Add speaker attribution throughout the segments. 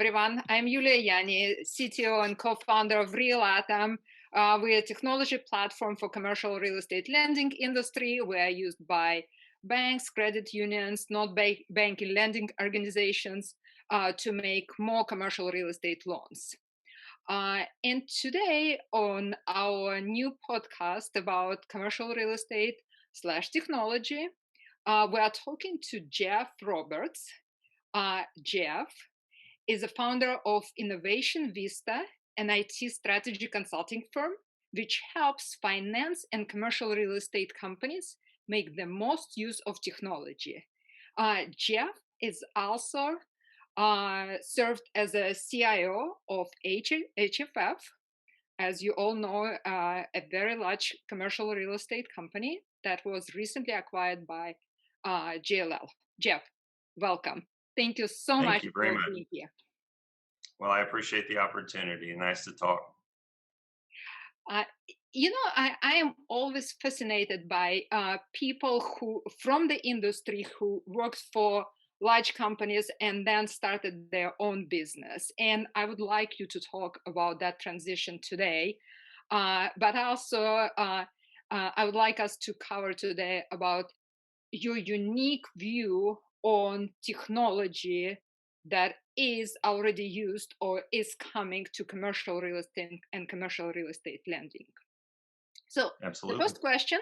Speaker 1: everyone. I'm Yulia Yaani, CTO and co-founder of RealAtom. We're a technology platform for commercial real estate lending industry. We are used by banks, credit unions, not banking lending organizations to make more commercial real estate loans. And today on our new podcast about commercial real estate / technology, we are talking to Jeff Roberts. Jeff is a founder of Innovation Vista, an IT strategy consulting firm which helps finance and commercial real estate companies make the most use of technology. Jeff is also served as a CIO of HFF, as you all know, a very large commercial real estate company that was recently acquired by JLL. Jeff, welcome. Thank you so
Speaker 2: Thank
Speaker 1: much
Speaker 2: you very
Speaker 1: for
Speaker 2: much.
Speaker 1: being here.
Speaker 2: Well, I appreciate the opportunity. Nice to talk.
Speaker 1: Uh, I am always fascinated by people who from the industry who worked for large companies and then started their own business. And I would like you to talk about that transition today. But also, I would like us to cover today about your unique view on technology that is already used or is coming to commercial real estate and commercial real estate lending. So the
Speaker 2: Absolutely.
Speaker 1: first question,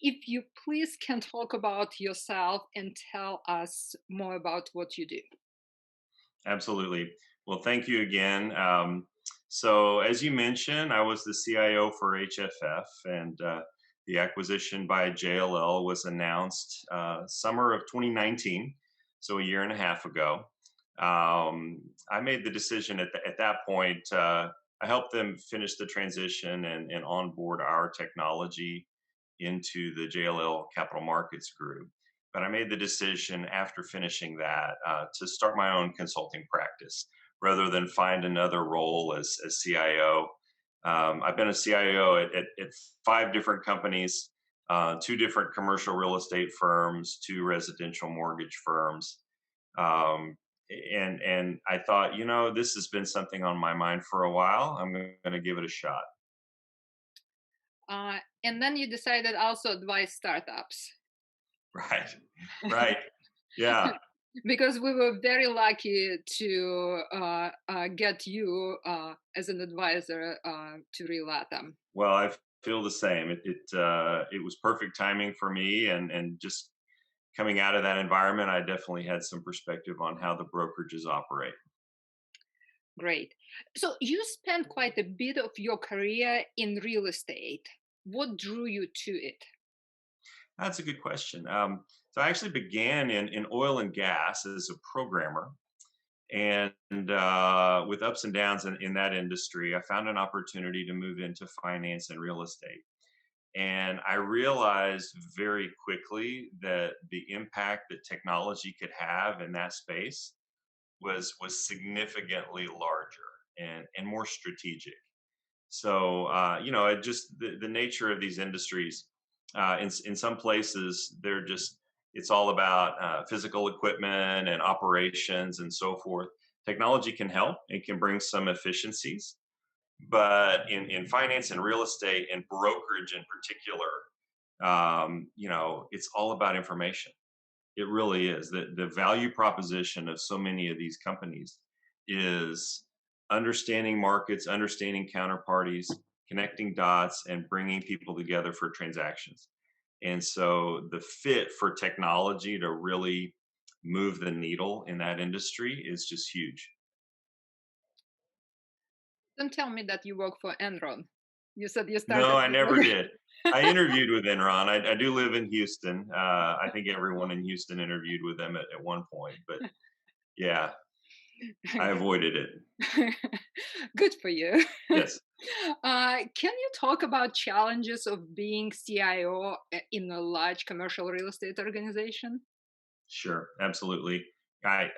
Speaker 1: if you please can talk about yourself and tell us more about what you do.
Speaker 2: Absolutely. Well, thank you again. So, as you mentioned, I was the CIO for HFF, and the acquisition by JLL was announced summer of 2019, so a year and a half ago. I made the decision at that point. I helped them finish the transition and onboard our technology into the JLL Capital Markets Group. But I made the decision after finishing that to start my own consulting practice rather than find another role as CIO. I've been a CIO at 5 different companies, 2 different commercial real estate firms, 2 residential mortgage firms. And I thought, this has been something on my mind for a while. I'm going to give it a shot.
Speaker 1: And then you decided also advise startups.
Speaker 2: Right. Right. Yeah.
Speaker 1: Because we were very lucky to get you as an advisor to RealAtom.
Speaker 2: Well, I feel the same. It was perfect timing for me, and just coming out of that environment, I definitely had some perspective on how the brokerages operate.
Speaker 1: Great. So you spent quite a bit of your career in real estate. What drew you to it?
Speaker 2: That's a good question. So I actually began in oil and gas as a programmer, and with ups and downs in that industry, I found an opportunity to move into finance and real estate. And I realized very quickly that the impact that technology could have in that space was significantly larger and more strategic. So it just the nature of these industries. In some places, it's all about physical equipment and operations and so forth. Technology can help; it can bring some efficiencies, but in finance and real estate and brokerage in particular, it's all about information. It really is. The value proposition of so many of these companies is understanding markets, understanding counterparties, connecting dots, and bringing people together for transactions. And so the fit for technology to really move the needle in that industry is just huge.
Speaker 1: Don't tell me that you work for Enron. You said you
Speaker 2: No,
Speaker 1: started.
Speaker 2: I never did. I interviewed with Enron. I do live in Houston. I think everyone in Houston interviewed with them at one point, but yeah, I avoided it.
Speaker 1: Good for you.
Speaker 2: Yes,
Speaker 1: Can you talk about challenges of being CIO in a large commercial real estate organization?
Speaker 2: sure, absolutely. I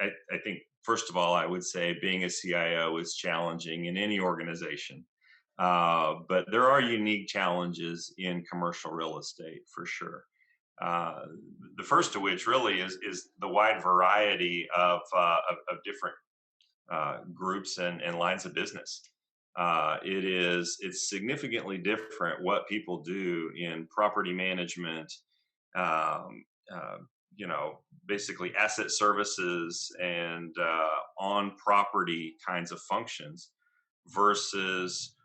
Speaker 2: think, first of all, I would say being a CIO is challenging in any organization. But there are unique challenges in commercial real estate for sure. Uh, the first of which really is the wide variety of different groups and lines of business. It's significantly different what people do in property management, um, uh, basically asset services and on property kinds of functions versus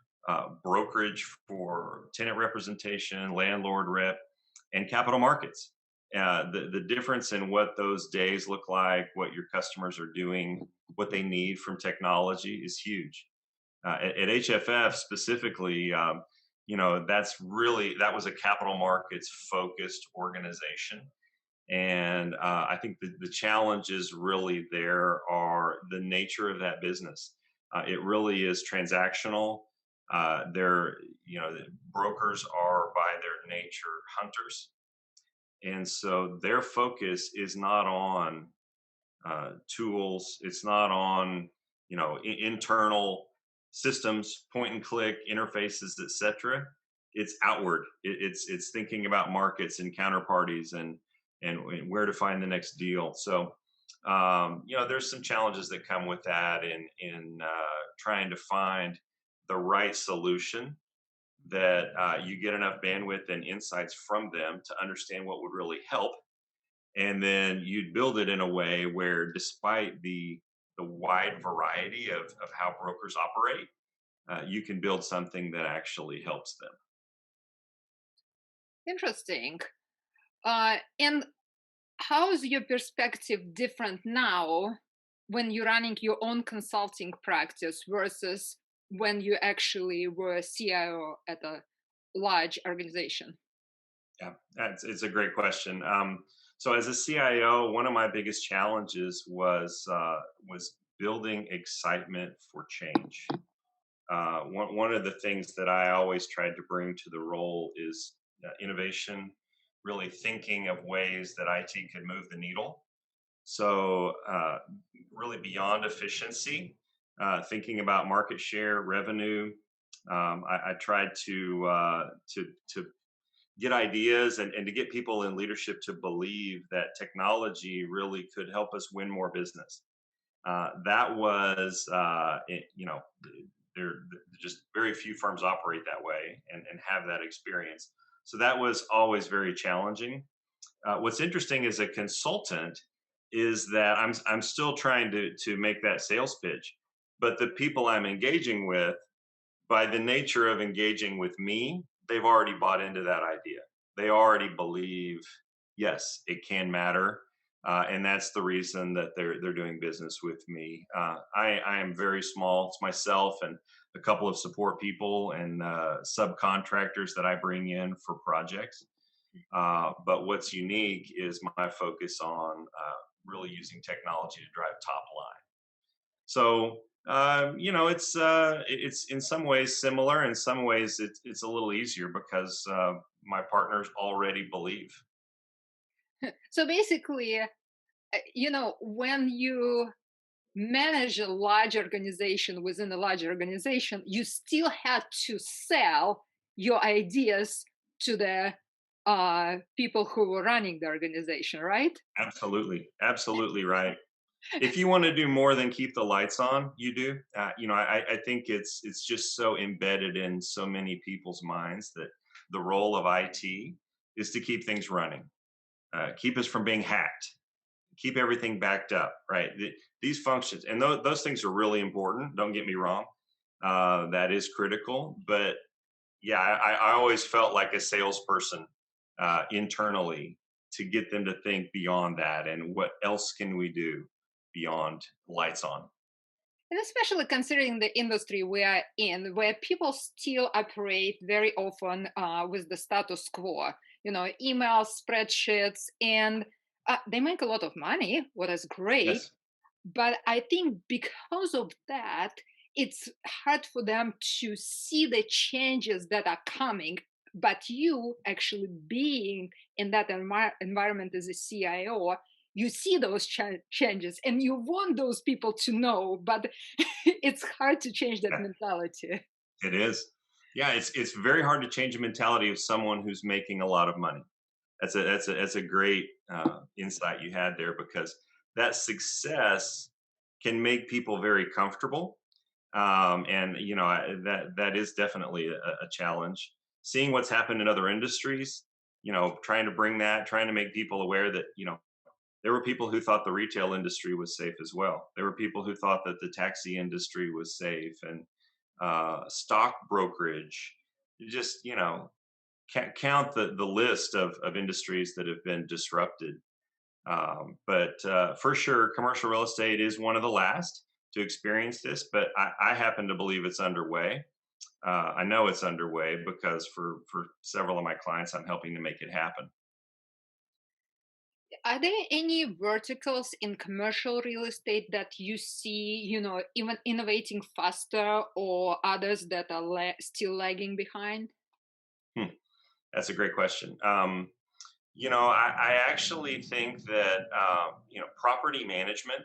Speaker 2: brokerage for tenant representation, landlord rep, and capital markets. The difference in what those days look like, what your customers are doing, what they need from technology is huge. At HFF specifically, that was a capital markets focused organization. And I think the challenges really there are the nature of that business. It really is transactional. They're, the brokers are by their nature hunters. And so their focus is not on tools. It's not on internal systems, point and click interfaces, etc. It's outward. It's thinking about markets and counterparties and where to find the next deal. So there's some challenges that come with that in trying to find the right solution that you get enough bandwidth and insights from them to understand what would really help, and then you'd build it in a way where despite the wide variety of how brokers operate, you can build something that actually helps them.
Speaker 1: Interesting. And how is your perspective different now when you're running your own consulting practice versus when you actually were a CIO at a large organization?
Speaker 2: Yeah, it's a great question. So as a CIO, one of my biggest challenges was building excitement for change. One of the things that I always tried to bring to the role is innovation, really thinking of ways that IT could move the needle. So, really beyond efficiency, thinking about market share, revenue. I tried to get ideas and to get people in leadership to believe that technology really could help us win more business. That was, there just very few firms operate that way and have that experience. So that was always very challenging. What's interesting as a consultant is that I'm still trying to make that sales pitch, but the people I'm engaging with, by the nature of engaging with me, they've already bought into that idea. They already believe, yes, it can matter, and that's the reason that they're doing business with me. I am very small. It's myself and a couple of support people and subcontractors that I bring in for projects. But what's unique is my focus on really using technology to drive top line. So it's in some ways similar. In some ways, it's a little easier because my partners already believe.
Speaker 1: So basically, when you manage a large organization within a large organization, you still had to sell your ideas to the people who were running the organization, right?
Speaker 2: Absolutely, absolutely right. If you want to do more than keep the lights on, you do. I think it's just so embedded in so many people's minds that the role of IT is to keep things running, keep us from being hacked, keep everything backed up, right? These functions and those things are really important. Don't get me wrong, that is critical. But yeah, I always felt like a salesperson internally to get them to think beyond that and what else can we do beyond lights on.
Speaker 1: And especially considering the industry we are in, where people still operate very often with the status quo, emails, spreadsheets, and they make a lot of money, what is great.
Speaker 2: Yes.
Speaker 1: But I think because of that, it's hard for them to see the changes that are coming. But you actually being in that environment as a CIO, you see those changes and you want those people to know, but it's hard to change that mentality.
Speaker 2: It is. Yeah, it's very hard to change the mentality of someone who's making a lot of money. That's a great insight you had there because that success can make people very comfortable. And that is definitely a challenge. Seeing what's happened in other industries, trying to bring that, trying to make people aware that there were people who thought the retail industry was safe as well. There were people who thought that the taxi industry was safe, and stock brokerage. Just count the list of industries that have been disrupted. But for sure, commercial real estate is one of the last to experience this. But I happen to believe it's underway. I know it's underway because for several of my clients, I'm helping to make it happen.
Speaker 1: Are there any verticals in commercial real estate that you see, even innovating faster, or others that are still lagging behind?
Speaker 2: Hmm, that's a great question. I actually think that property management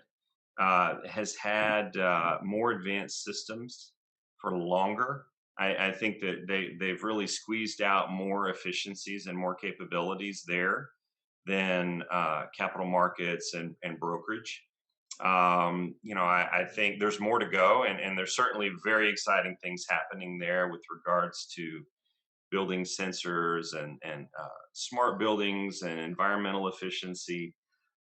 Speaker 2: has had more advanced systems for longer. I think that they've really squeezed out more efficiencies and more capabilities there than capital markets and brokerage. I think there's more to go, and there's certainly very exciting things happening there with regards to building sensors and smart buildings and environmental efficiency.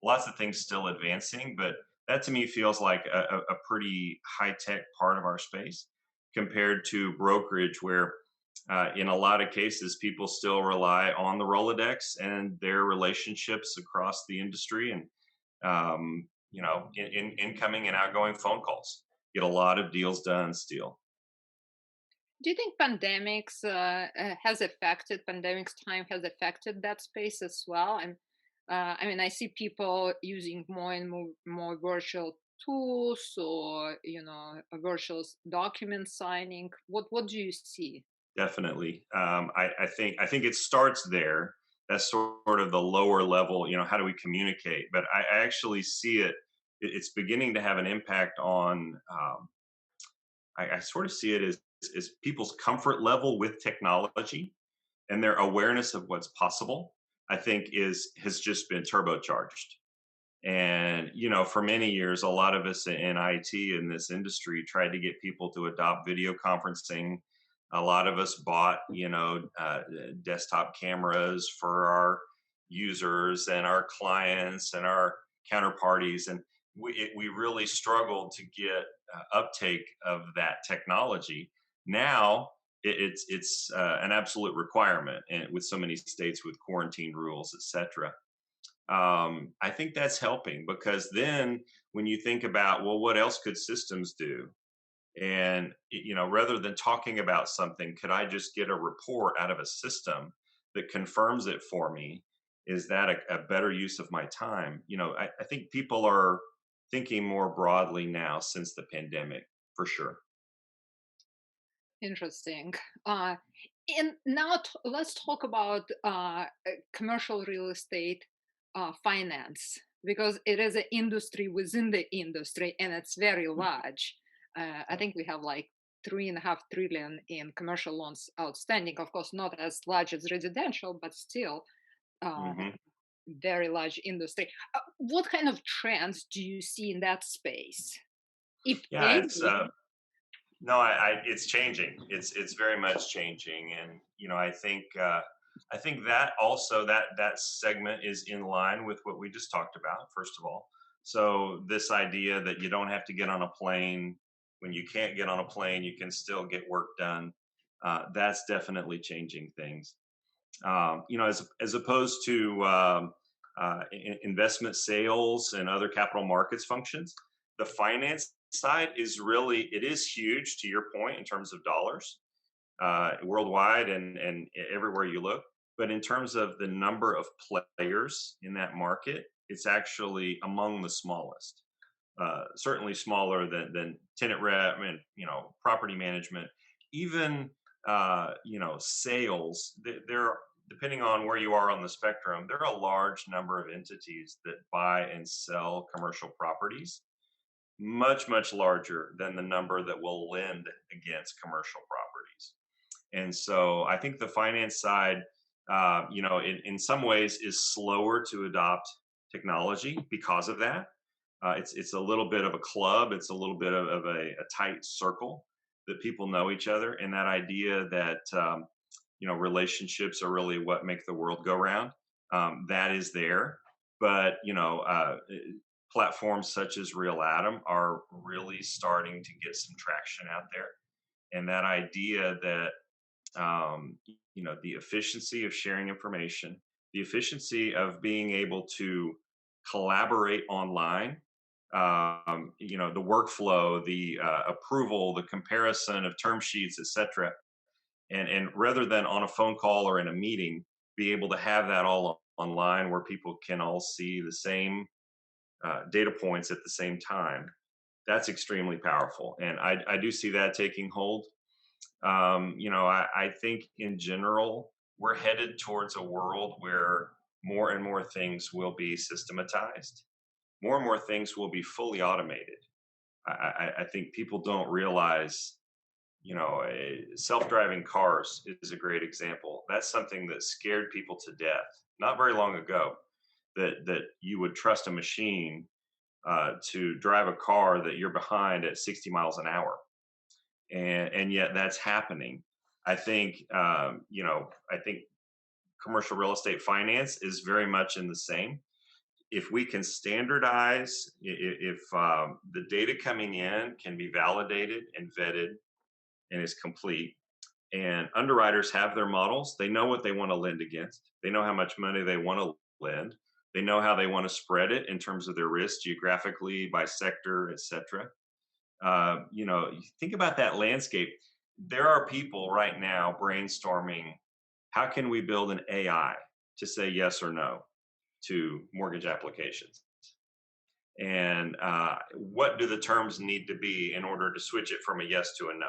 Speaker 2: Lots of things still advancing, but that to me feels like a pretty high tech part of our space compared to brokerage, where in a lot of cases people still rely on the Rolodex and their relationships across the industry, and incoming and outgoing phone calls get a lot of deals done still.
Speaker 1: Do you think pandemics time has affected that space as well? And I mean, I see people using more and more virtual tools, or a virtual document signing. What do you see?
Speaker 2: Definitely. I think it starts there. That's sort of the lower level. How do we communicate? But I actually see it's beginning to have an impact on. I sort of see it as people's comfort level with technology and their awareness of what's possible. I think is has just been turbocharged. And for many years, a lot of us in IT in this industry tried to get people to adopt video conferencing. A lot of us bought, desktop cameras for our users and our clients and our counterparties, and we really struggled to get uptake of that technology. Now it's an absolute requirement, and with so many states with quarantine rules, etc. I think that's helping because then when you think about, well, what else could systems do? And, rather than talking about something, could I just get a report out of a system that confirms it for me? Is that a better use of my time? I think people are thinking more broadly now since the pandemic, for sure.
Speaker 1: Interesting. Uh, and now let's talk about commercial real estate finance, because it is an industry within the industry, and it's very large. I think we have like 3.5 trillion in commercial loans outstanding. Of course, not as large as residential, but still uh,
Speaker 2: Hmm.
Speaker 1: very large industry. What kind of trends do you see in that space, if
Speaker 2: Yeah, it's
Speaker 1: any?
Speaker 2: no, it's changing. It's very much changing, and I think that also that segment is in line with what we just talked about. First of all, so this idea that you don't have to get on a plane when you can't get on a plane, you can still get work done. That's definitely changing things. As opposed to investment sales and other capital markets functions, the finance side is really it is huge to your point in terms of dollars worldwide and everywhere you look. But in terms of the number of players in that market, it's actually among the smallest. Certainly smaller than tenant rep and property management, even sales. There, depending on where you are on the spectrum, there are a large number of entities that buy and sell commercial properties, much larger than the number that will lend against commercial properties. And so I think the finance side, in some ways, is slower to adopt technology because of that. It's a little bit of a club. It's a little bit of a tight circle that people know each other, and that idea that relationships are really what make the world go round. That is there, but platforms such as RealAtom are really starting to get some traction out there, and that idea that the efficiency of sharing information, the efficiency of being able to collaborate online, the workflow, the approval, the comparison of term sheets, etc. And rather than on a phone call or in a meeting, be able to have that all online where people can all see the same data points at the same time. That's extremely powerful, and I do see that taking hold. I think in general, we're headed towards a world where more and more things will be systematized. More and more things will be fully automated. I think people don't realize, self-driving cars is a great example. That's something that scared people to death not very long ago. That you would trust a machine to drive a car that you're behind at 60 miles an hour, and yet that's happening. I think commercial real estate finance is very much in the same. If we can standardize, if the data coming in can be validated and vetted and is complete, and underwriters have their models, they know what they want to lend against, they know how much money they want to lend, they know how they want to spread it in terms of their risk geographically, by sector, etc. You think about that landscape. There are people right now brainstorming, how can we build an AI to say yes or no to mortgage applications? And what do the terms need to be in order to switch it from a yes to a no?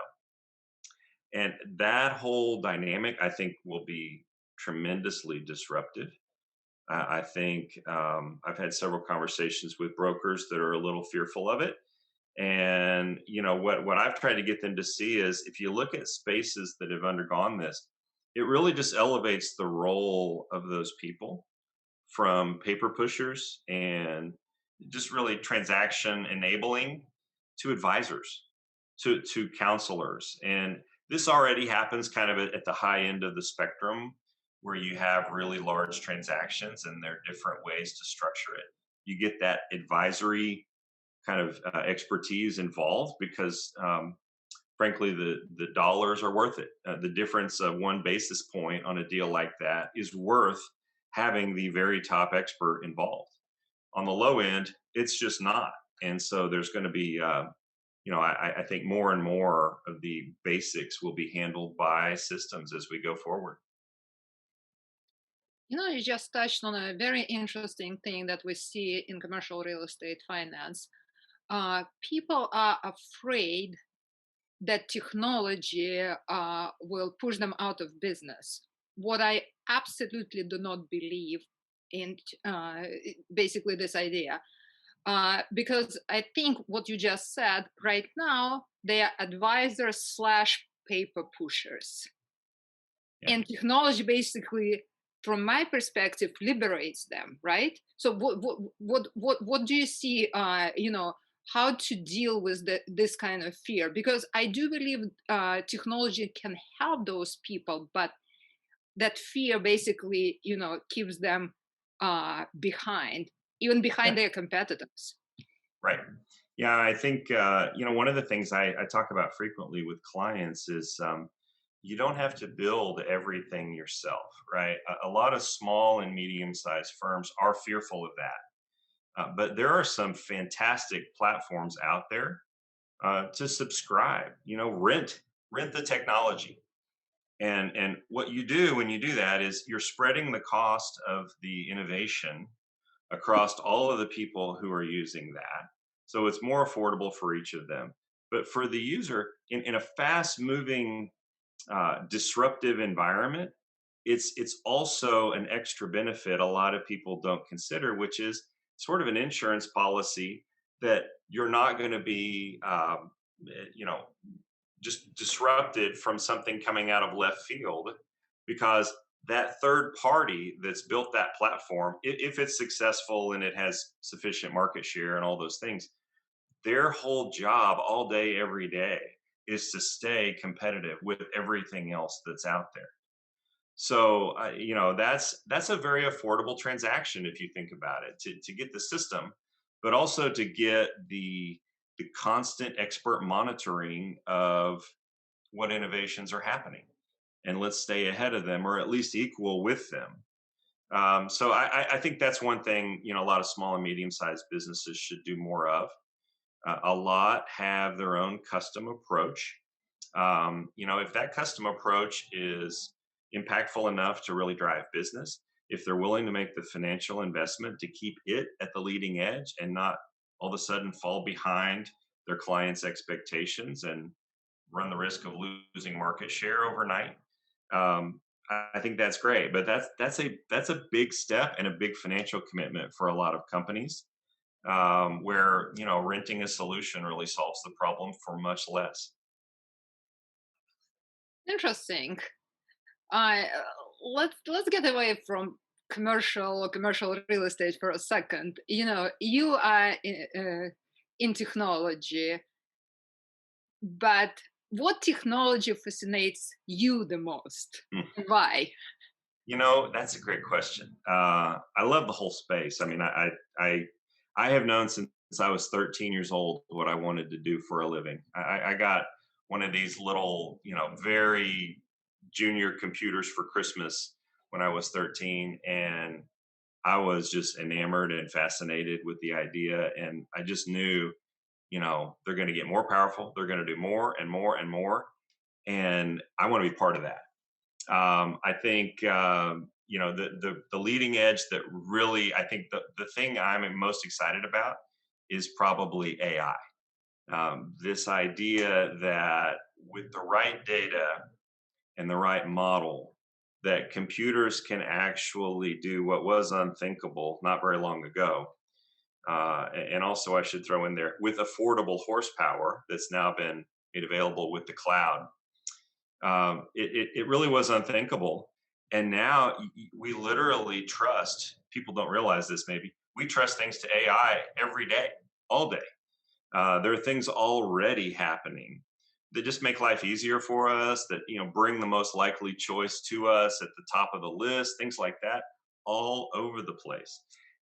Speaker 2: And that whole dynamic, I think, will be tremendously disruptive. I think I've had several conversations with brokers that are a little fearful of it. And what I've tried to get them to see is, if you look at spaces that have undergone this, it really just elevates the role of those people from paper pushers and just really transaction enabling to advisors, to counselors. And this already happens kind of at the high end of the spectrum, where you have really large transactions and there are different ways to structure it. You get that advisory kind of expertise involved because frankly the dollars are worth it. The difference of 1 basis point on a deal like that is worth having the very top expert involved. On the low end, it's just not. And so there's going to be I think more and more of the basics will be handled by systems as we go forward.
Speaker 1: You just touched on a very interesting thing that we see in commercial real estate finance. People are afraid that technology will push them out of business. What I absolutely do not believe in, basically, this idea, because I think what you just said right now, they are advisors slash paper pushers,
Speaker 2: Yeah.
Speaker 1: and technology basically, from my perspective, liberates them, right? So what do you see, how to deal with this kind of fear? Because I do believe technology can help those people, but that fear basically, keeps them behind, even
Speaker 2: Yeah.
Speaker 1: behind their competitors.
Speaker 2: Right. Yeah, I think one of the things I talk about frequently with clients is you don't have to build everything yourself, right? A lot of small and medium-sized firms are fearful of that, but there are some fantastic platforms out there to subscribe. Rent the technology, and what you do when you do that is you're spreading the cost of the innovation across all of the people who are using that. So it's more affordable for each of them. But for the user, in a fast moving, disruptive environment, it's also an extra benefit a lot of people don't consider, which is sort of an insurance policy that you're not going to be, you know, just disrupted from something coming out of left field, because that third party that's built that platform, if it's successful and it has sufficient market share and all those things, their whole job all day, every day is to stay competitive with everything else that's out there. So, that's a very affordable transaction if you think about it, to get the system, but also to get the constant expert monitoring of what innovations are happening, and let's stay ahead of them or at least equal with them. So I think that's one thing, a lot of small and medium sized businesses should do more of. A lot have their own custom approach. If that custom approach is impactful enough to really drive business, if they're willing to make the financial investment to keep it at the leading edge and not all of a sudden fall behind their clients' expectations and run the risk of losing market share overnight, I think that's great. But that's a big step and a big financial commitment for a lot of companies, where renting a solution really solves the problem for much less.
Speaker 1: Interesting. I let's get away from commercial real estate for a second. You are in technology, but what technology fascinates you the most?
Speaker 2: Hmm.
Speaker 1: And why?
Speaker 2: That's a great question. I love the whole space. I mean, I have known since I was 13 years old what I wanted to do for a living. I got one of these little, very junior computers for Christmas when I was 13, and I was just enamored and fascinated with the idea. And I just knew, they're going to get more powerful. They're going to do more and more and more, and I want to be part of that. I think the leading edge that really, I think the thing I'm most excited about is probably AI. This idea that with the right data and the right model, that computers can actually do what was unthinkable not very long ago. And also, I should throw in there, with affordable horsepower that's now been made available with the cloud. It really was unthinkable. And now we literally trust, people don't realize this maybe, we trust things to AI every day, all day. There are things already happening that just make life easier for us, that, bring the most likely choice to us at the top of the list, things like that, all over the place.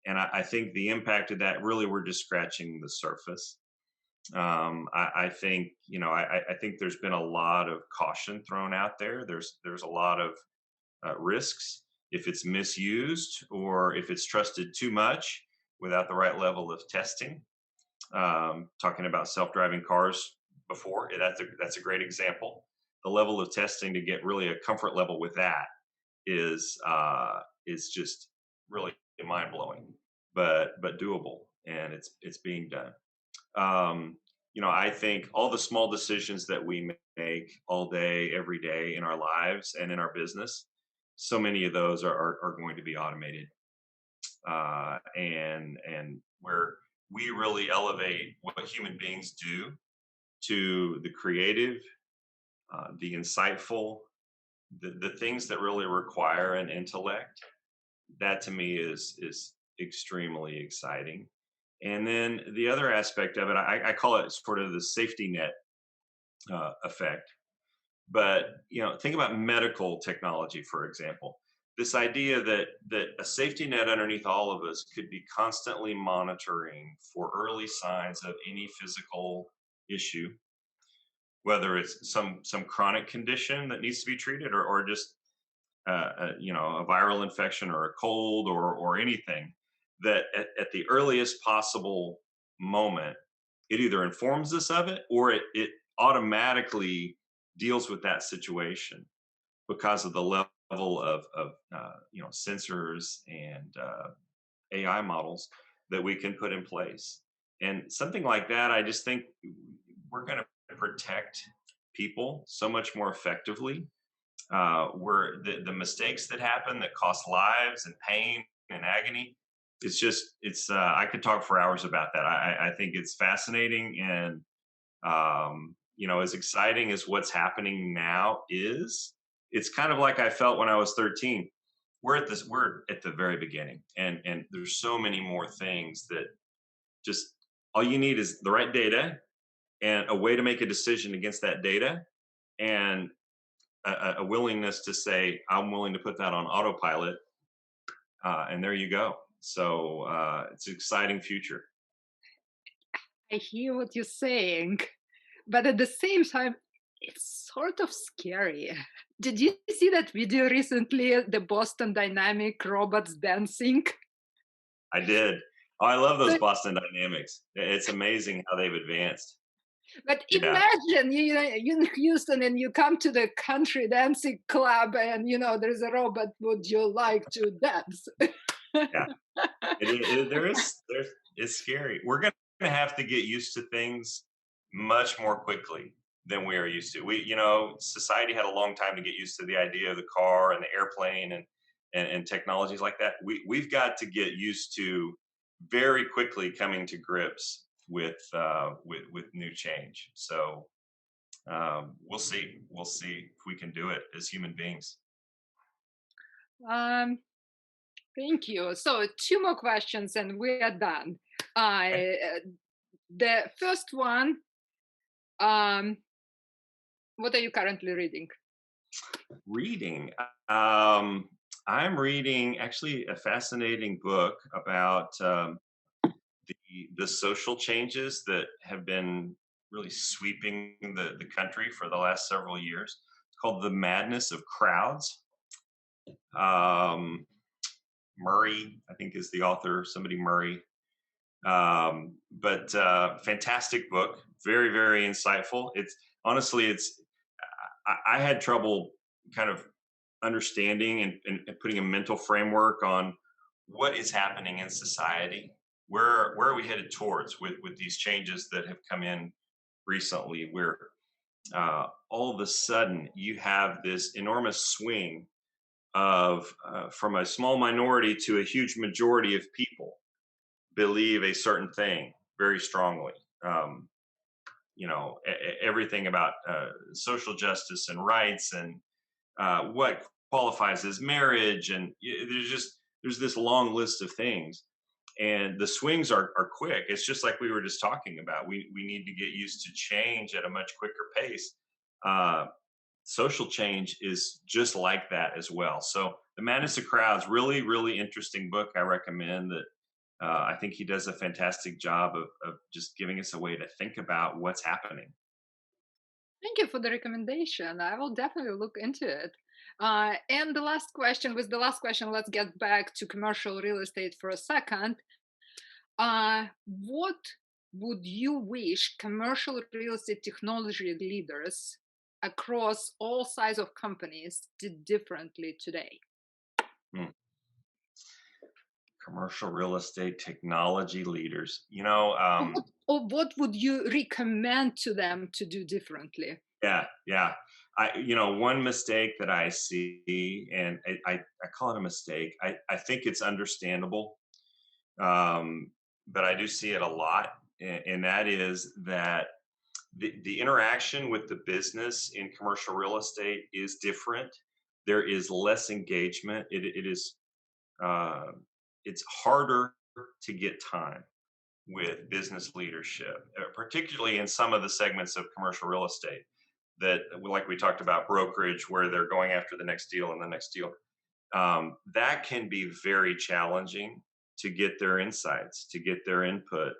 Speaker 2: And I think the impact of that, really, we're just scratching the surface. I think, I think there's been a lot of caution thrown out there. There's a lot of risks if it's misused or if it's trusted too much without the right level of testing. Talking about self-driving cars before, that's a great example. The level of testing to get really a comfort level with that is just really mind blowing, but doable, and it's being done. I think all the small decisions that we make all day, every day in our lives and in our business, so many of those are going to be automated, and where we really elevate what human beings do to the creative, the insightful, the things that really require an intellect. That to me is extremely exciting. And then the other aspect of it, I call it sort of the safety net effect. But think about medical technology, for example. This idea that a safety net underneath all of us could be constantly monitoring for early signs of any physical issue, whether it's some chronic condition that needs to be treated, or just a viral infection or a cold or anything, that at the earliest possible moment, it either informs us of it or it automatically deals with that situation because of the level of sensors and AI models that we can put in place. And something like that, I just think we're going to protect people so much more effectively, where the mistakes that happen that cost lives and pain and agony, I could talk for hours about that. I think it's fascinating, and as exciting as what's happening now is, it's kind of like I felt when I was 13. We're at the very beginning, and there's so many more things that just all you need is the right data and a way to make a decision against that data, and a willingness to say, I'm willing to put that on autopilot, and there you go. So it's an exciting future.
Speaker 1: I hear what you're saying, but at the same time, it's sort of scary. Did you see that video recently, the Boston Dynamic robots dancing?
Speaker 2: I did. Oh, I love those
Speaker 1: So,
Speaker 2: Boston Dynamics. It's amazing how they've advanced.
Speaker 1: but
Speaker 2: Yeah,
Speaker 1: imagine you're in Houston and you come to the country dancing club and there's a robot. Would you like to dance?
Speaker 2: yeah. It's scary. We're going to have to get used to things much more quickly than we are used to. Society had a long time to get used to the idea of the car and the airplane and technologies like that. We've got to get used to very quickly coming to grips with new change. So we'll see. We'll see if we can do it as human beings.
Speaker 1: um, Thank you. So, two more questions and we are done.
Speaker 2: Okay.
Speaker 1: The first one, um, what are you currently reading?
Speaker 2: Reading. Um, I'm reading actually a fascinating book about the social changes that have been really sweeping the country for the last several years. It's called The Madness of Crowds. Um, Murray, I think, is the author. Somebody Murray. But fantastic book, very very insightful. It's honestly, I had trouble kind of understanding and putting a mental framework on what is happening in society. Where are we headed towards with these changes that have come in recently? Where all of a sudden you have this enormous swing of from a small minority to a huge majority of people believe a certain thing very strongly. Um, Everything about social justice and rights and what qualifies as marriage, and there's this long list of things, and the swings are quick. It's just like we were just talking about. We need to get used to change at a much quicker pace. Uh, Social change is just like that as well. So the Madness of Crowds, really really interesting book. I recommend that. I think he does a fantastic job of just giving us a way to think about what's happening.
Speaker 1: Thank you for the recommendation. I will definitely look into it. And the last question was the last question. Let's get back to commercial real estate for a second. What would you wish commercial real estate technology leaders across all size of companies did differently today?
Speaker 2: Hmm. Commercial real estate technology leaders.
Speaker 1: Or what would you recommend to them to do differently?
Speaker 2: Yeah, yeah. One mistake that I see, and I call it a mistake. I think it's understandable, um, but I do see it a lot, and that is that the interaction with the business in commercial real estate is different. There is less engagement. It is uh, it's harder to get time with business leadership, particularly in some of the segments of commercial real estate that, like we talked about, brokerage, where they're going after the next deal and the next deal. That can be very challenging to get their insights, to get their input.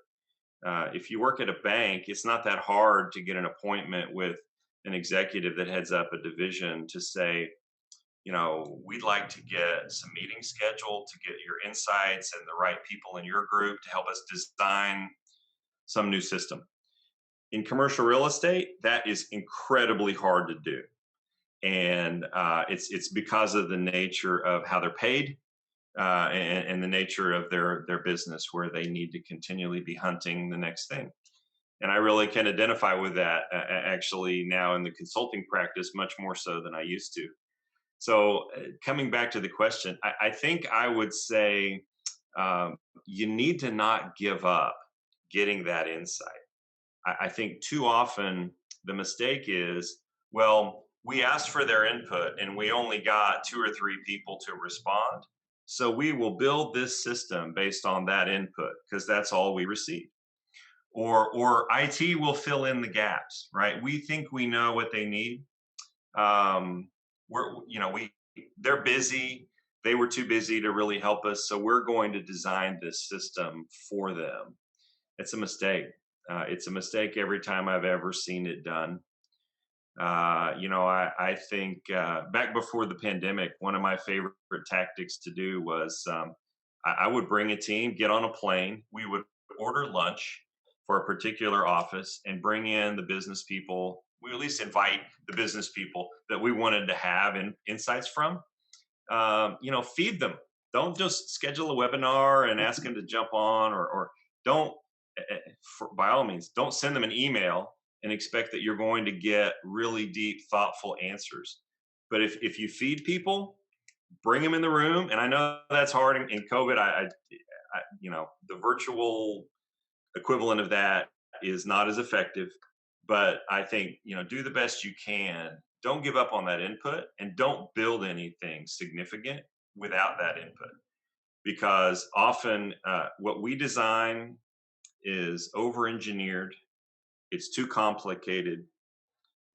Speaker 2: If you work at a bank, it's not that hard to get an appointment with an executive that heads up a division to say, we'd like to get some meetings scheduled to get your insights and the right people in your group to help us design some new system. In commercial real estate, that is incredibly hard to do, and it's because of the nature of how they're paid, and the nature of their business, where they need to continually be hunting the next thing. And I really can identify with that, actually, now in the consulting practice much more so than I used to. So coming back to the question, I think I would say you need to not give up getting that insight. I think too often the mistake is, well, we asked for their input and we only got two or three people to respond. So we will build this system based on that input because that's all we received. Or IT will fill in the gaps, right? We think we know what they need. Um, we they're busy. They were too busy to really help us, so we're going to design this system for them. It's a mistake. It's a mistake every time I've ever seen it done. I think back before the pandemic, one of my favorite tactics to do was I would bring a team, get on a plane, we would order lunch for a particular office and bring in the business people. We at least invite the business people that we wanted to have insights from. Feed them. Don't just schedule a webinar and ask them to jump on, or don't, by all means, don't send them an email and expect that you're going to get really deep, thoughtful answers. But if you feed people, bring them in the room. And I know that's hard in COVID. The virtual equivalent of that is not as effective. But I think, do the best you can. Don't give up on that input and don't build anything significant without that input. Because often what we design is over engineered, it's too complicated.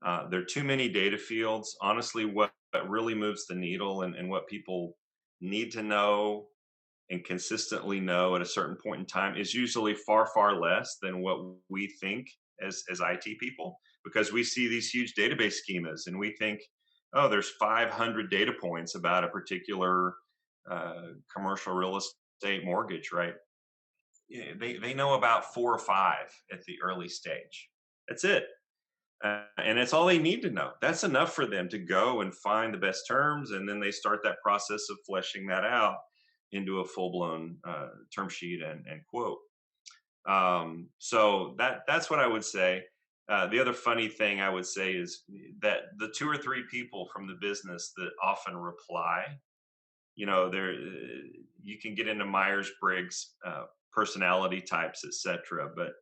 Speaker 2: There are too many data fields. Honestly, what really moves the needle and what people need to know and consistently know at a certain point in time is usually far, far less than what we think as IT people, because we see these huge database schemas and we think, oh, there's 500 data points about a particular commercial real estate mortgage, right? Yeah, they know about 4 or 5 at the early stage. That's it. And it's all they need to know. That's enough for them to go and find the best terms, and then they start that process of fleshing that out into a full-blown term sheet and quote. So that's what I would say. The other funny thing I would say is that the two or three people from the business that often reply, there you can get into Myers-Briggs personality types, etc. But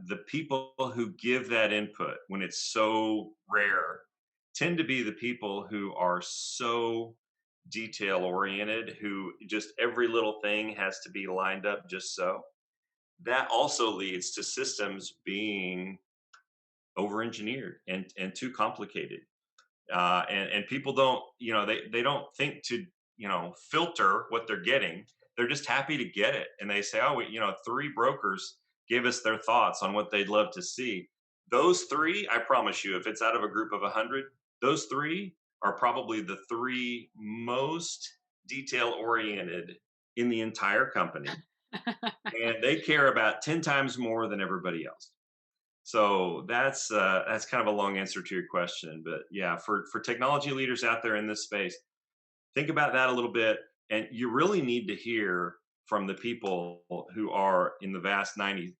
Speaker 2: the people who give that input when it's so rare tend to be the people who are so detail oriented, who just every little thing has to be lined up just so. That also leads to systems being over engineered and too complicated. And people don't, they don't think to, filter what they're getting. They're just happy to get it. And they say, oh, 3 brokers gave us their thoughts on what they'd love to see. Those 3, I promise you, if it's out of a group of 100, those 3 are probably the 3 most detail oriented in the entire company. And they care about 10 times more than everybody else. So that's kind of a long answer to your question, but yeah, for technology leaders out there in this space, think about that a little bit, and you really need to hear from the people who are in the vast 97%.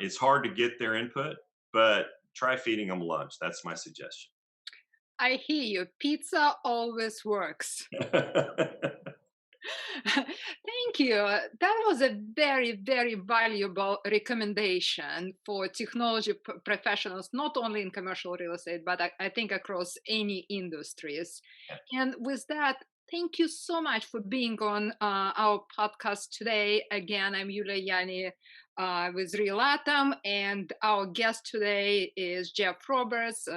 Speaker 2: It's hard to get their input, but try feeding them lunch. That's my suggestion.
Speaker 1: I hear you. Pizza always works. Thank you. That was a very, very valuable recommendation for technology professionals, not only in commercial real estate, but I think across any industries. And with that, thank you so much for being on our podcast today. Again, I'm Yulia Yaani with RealAtom, and our guest today is Jeff Roberts,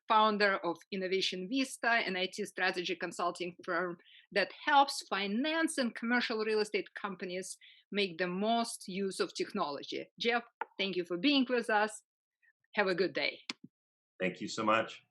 Speaker 1: founder of Innovation Vista, an IT strategy consulting firm that helps finance and commercial real estate companies make the most use of technology. Jeff, thank you for being with us. Have a good day.
Speaker 2: Thank you so much.